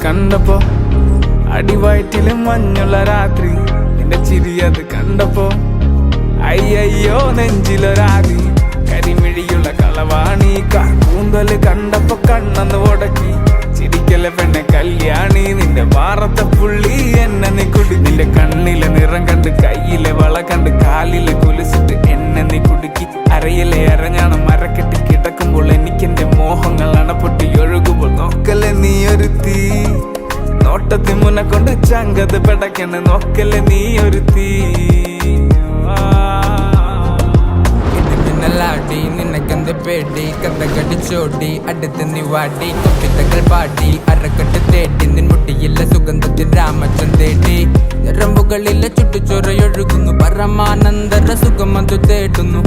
കണ്ടപ്പോ അടിവയറ്റില് മഞ്ഞുള്ള രാത്രി നിന്റെ ചിരി അത് കണ്ടപ്പോ അയ്യോ നെഞ്ചിലൊരാതി കരിമിഴിയുള്ള കളവാണി കൂന്തല് കണ്ടപ്പോ കണ്ണന്ന് ഉടക്കി ചിരിക്കലെ പെണ്ണെ കല്യാണി നിന്റെ വാറത്തെ പുള്ളി എന്നെ നീ കുടി നിന്റെ കണ്ണിലെ നിറം കണ്ട് കയ്യിലെ വള കണ്ട് കാലിലെ കുലിച്ചിട്ട് എന്നെ നീ കുടുക്കി അരയിലെ അരഞ്ഞാണം മരക്കെട്ടി കിടക്കുമ്പോൾ എനിക്കെന്റെ മോഹങ്ങൾ അണപ്പൊട്ടി ഒഴുകുമ്പോൾ നോക്കല്ലേ നീ ഒരു തീ നോട്ടത്തി മുന്നെ കൊണ്ട് ചങ്കത് പെടക്കണ് നോക്കല്ലേ നീ ഒരു തീ ലാടി നിനക്കെന്ത് പേടി കഥ കടിച്ചോടി അടുത്ത് നീ വാടി കവിതകൾ പാടി അരക്കെട്ട് തേടി നിൻ മുട്ടിയില്ല സുഗന്ധത്തിൽ രാമച്ചൻ തേടി ഞരമ്പുകളിലെ ചുട്ടുചൊറയൊഴുകുന്നു പരമാനന്ദര സുഖമതു തേടുന്നു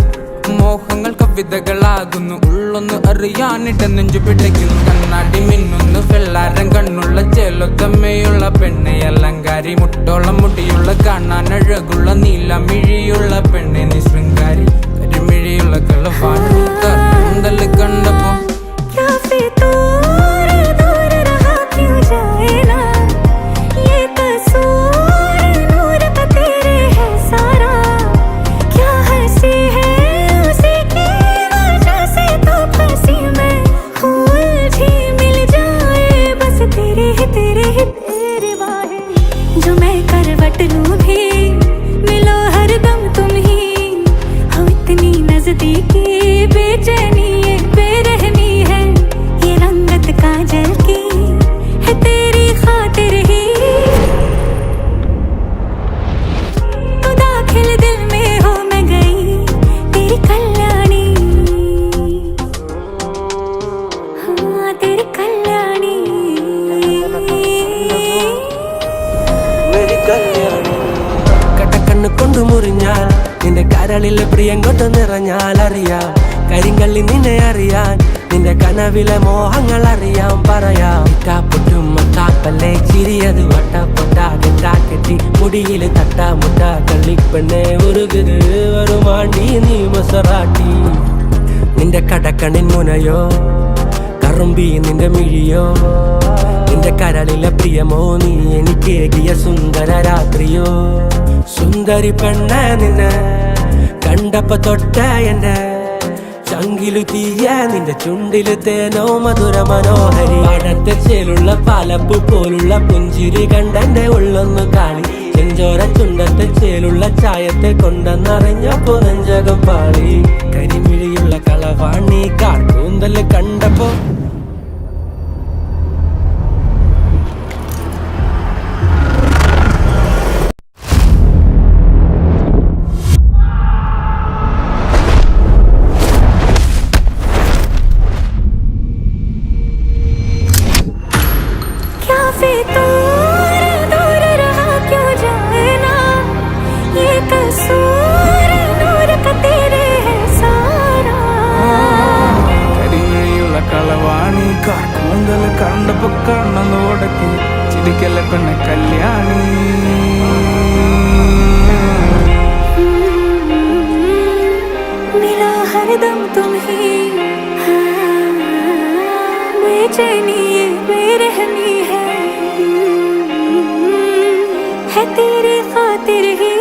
മോഹങ്ങൾ കവിതകളാകുന്നു ഉള്ളൊന്ന് അറിയാനിട്ട നെഞ്ചു പിടയ്ക്കുന്നു കണ്ണാടി മിന്നുന്നു വെള്ളാരം കണ്ണുള്ള ചേലൊത്തമ്മയുള്ള പെണ്ണെ അലങ്കാരി മുട്ടോളം മുടിയുള്ള കാണാൻ അഴകുള്ള നീലമിഴിയുള്ള പെണ്ണെ നീ ശൃംഗാരി കരിമിഴിയുള്ള കളവാണി കൂന്തല് കണ്ടപ്പോ കടക്കണ്ണ് കൊണ്ടു മുറിഞ്ഞാൽ നിന്റെ കരളിലെ പ്രിയം കൊണ്ട് നിറഞ്ഞാൽ അറിയാം കരിങ്കള്ളി നിന്നെ അറിയാൻ നിന്റെ കനവിലെ മോഹങ്ങൾ അറിയാം പറയാം പൊട്ടും മത്താപ്പല്ലേ ചിരിയത് വട്ടപ്പൊട്ടാകെ ചാക്കെട്ടി മുടിയില് തട്ടാമുട്ട കള്ളിപ്പെണ്ണെ ഉരുകുത് വരുമാണ്ടി നീ മൊസറാട്ടി നിന്റെ കടക്കണ്ണിൻ മുനയോ കറുമ്പി നിന്റെ മിഴിയോ നിന്റെ കരളിലെ പ്രിയമോ നീ എനിക്കേകിയ സുന്ദര രാത്രിയോ സുന്ദരി പെണ്ണ നിന്നെ കണ്ടപ്പോ തൊട്ട എന്റെ ചങ്കിലു തീയ നിന്റെ ചുണ്ടില് തേനോ മധുര മനോഹരി പഴത്തെ ചേലുള്ള പാലപ്പു പോലുള്ള പുഞ്ചിരി കണ്ടെന്റെ ഉള്ളൊന്നു കാണി ചെഞ്ചോര ചുണ്ടത്തെ ചേലുള്ള ചായത്തെ കൊണ്ടെന്നറിഞ്ഞപ്പോ നെഞ്ചകം പാളി കരിമിഴിയുള്ള കളവാണി കാർക്കൂന്തല് കണ്ടപ്പോ കളവാണി കൂന്തല് കണ്ടപ്പോ കണ്ണന്ന് ഉടക്കി ചിരിക്കലെ പെണ്ണെ കല്യാണി मिला हरदम तुम्ही बेचैनी ये बेरहमी है तेरी खातिर ही